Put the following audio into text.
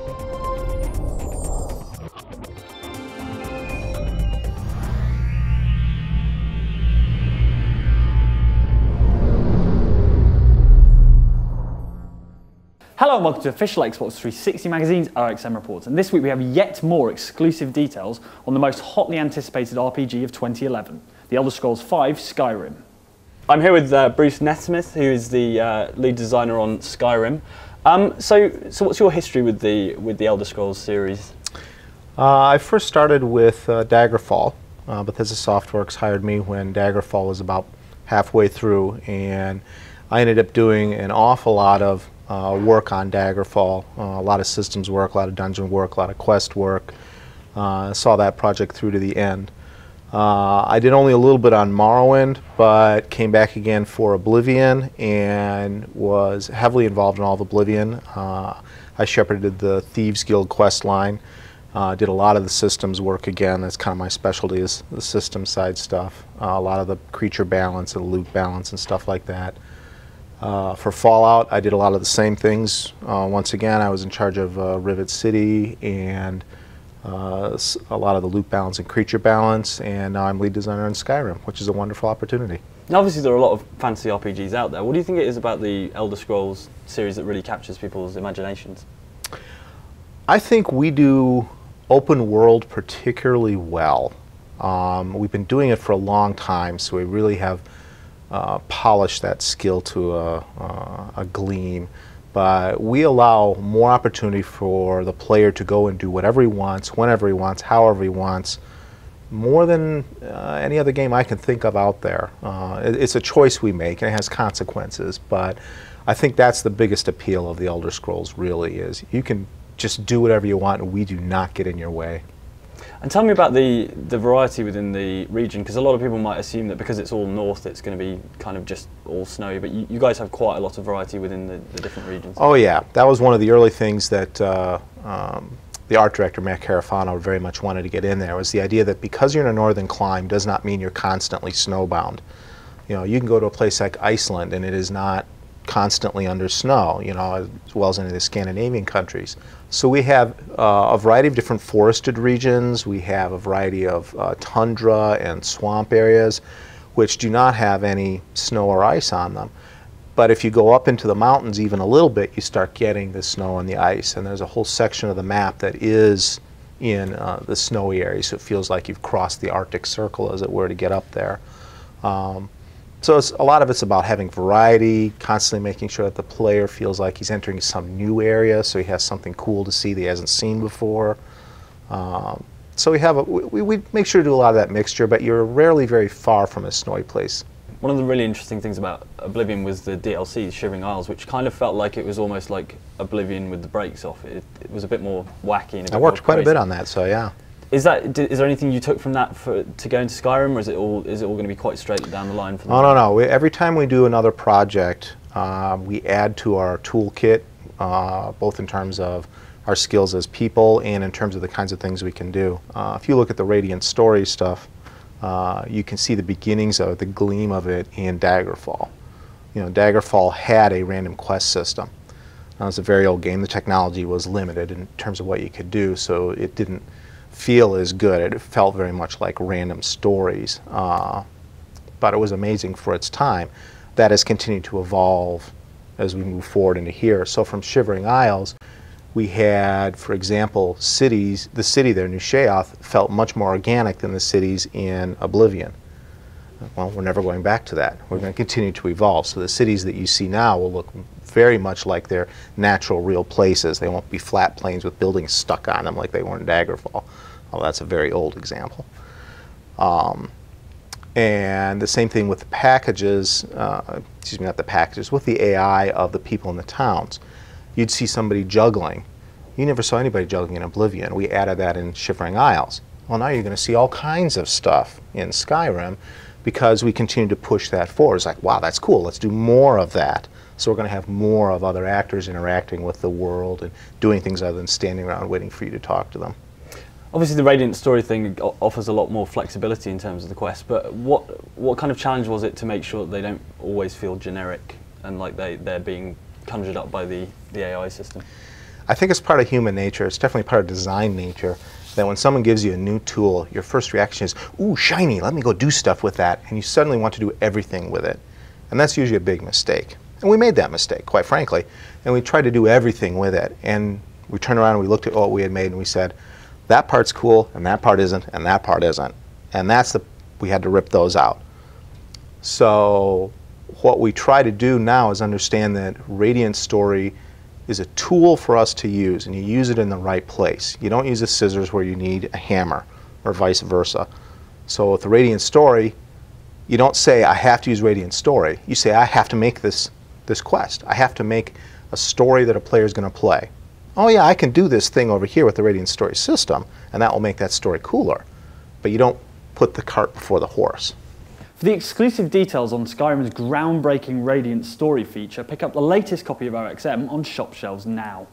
Hello and welcome to official Xbox 360 Magazine's OXM Reports, and this week we have yet more exclusive details on the most hotly anticipated RPG of 2011, The Elder Scrolls V: Skyrim. I'm here with Bruce Nesmith, who is the lead designer on Skyrim. So what's your history with the Elder Scrolls series? I first started with Daggerfall. Bethesda Softworks hired me when Daggerfall was about halfway through, and I ended up doing an awful lot of work on Daggerfall, a lot of systems work, a lot of dungeon work, a lot of quest work. Saw that project through to the end. I did only a little bit on Morrowind, but came back again for Oblivion and was heavily involved in all of Oblivion. I shepherded the Thieves Guild quest line, did a lot of the systems work again. That's kind of my specialty, is the system side stuff. A lot of the creature balance and loot balance and stuff like that. For Fallout, I did a lot of the same things. Once again, I was in charge of Rivet City and a lot of the loot balance and creature balance, and now I'm lead designer in Skyrim, which is a wonderful opportunity. Now, obviously there are a lot of fantasy RPGs out there. What do you think it is about the Elder Scrolls series that really captures people's imaginations? I think we do open world particularly well. We've been doing it for a long time, so we really have polish that skill to a gleam, but we allow more opportunity for the player to go and do whatever he wants, whenever he wants, however he wants, more than any other game I can think of out there. It's a choice we make, and it has consequences, but I think that's the biggest appeal of the Elder Scrolls, really, is you can just do whatever you want and we do not get in your way. And tell me about the variety within the region, because a lot of people might assume that because it's all north it's going to be kind of just all snowy, but you guys have quite a lot of variety within the different regions. Oh yeah, that was one of the early things that the art director, Matt Carafano, very much wanted to get in there, was the idea that because you're in a northern climate does not mean you're constantly snowbound. You know, you can go to a place like Iceland and it is not constantly under snow, you know, as well as any of the Scandinavian countries. So we have a variety of different forested regions. We have a variety of tundra and swamp areas which do not have any snow or ice on them. But if you go up into the mountains even a little bit, you start getting the snow and the ice. And there's a whole section of the map that is in the snowy area, so it feels like you've crossed the Arctic Circle, as it were, to get up there. So a lot of it's about having variety, constantly making sure that the player feels like he's entering some new area, so he has something cool to see that he hasn't seen before. So we make sure to do a lot of that mixture, but you're rarely very far from a snowy place. One of the really interesting things about Oblivion was the DLC, Shivering Isles, which kind of felt like it was almost like Oblivion with the brakes off. It was a bit more wacky and a bit I worked more quite a bit on that, so yeah. Is there anything you took from that to go into Skyrim, or is it all going to be quite straight down the line? Oh, no. Every time we do another project, we add to our toolkit, both in terms of our skills as people and in terms of the kinds of things we can do. If you look at the Radiant Story stuff, you can see the beginnings of the gleam of it in Daggerfall. You know, Daggerfall had a random quest system. Now, it's a very old game. The technology was limited in terms of what you could do, so it didn't feel as good. It felt very much like random stories, but it was amazing for its time. That has continued to evolve as we move forward into here. So from Shivering Isles, we had, for example, cities. The city there, New Sheoth, felt much more organic than the cities in Oblivion. Well, we're never going back to that. We're going to continue to evolve. So the cities that you see now will look very much like their natural, real places. They won't be flat plains with buildings stuck on them like they were in Daggerfall. Well, that's a very old example. And the same thing with the packages, excuse me, not the packages, with the AI of the people in the towns. You'd see somebody juggling. You never saw anybody juggling in Oblivion. We added that in Shivering Isles. Well, now you're going to see all kinds of stuff in Skyrim because we continue to push that forward. It's like, wow, that's cool. Let's do more of that. So we're going to have more of other actors interacting with the world and doing things other than standing around waiting for you to talk to them. Obviously the Radiant Story thing offers a lot more flexibility in terms of the quest, but what kind of challenge was it to make sure that they don't always feel generic and like they're being conjured up by the AI system? I think it's part of human nature. It's definitely part of design nature that when someone gives you a new tool, your first reaction is, ooh, shiny, let me go do stuff with that. And you suddenly want to do everything with it. And that's usually a big mistake. And we made that mistake, quite frankly. And we tried to do everything with it. And we turned around and we looked at what we had made and we said, that part's cool, and that part isn't, and that part isn't. And we had to rip those out. So what we try to do now is understand that Radiant Story is a tool for us to use, and you use it in the right place. You don't use the scissors where you need a hammer, or vice versa. So with the Radiant Story, you don't say, I have to use Radiant Story. You say, I have to make this quest. I have to make a story that a player is going to play. Oh yeah, I can do this thing over here with the Radiant Story system, and that will make that story cooler. But you don't put the cart before the horse. For the exclusive details on Skyrim's groundbreaking Radiant Story feature, pick up the latest copy of RxM on shop shelves now.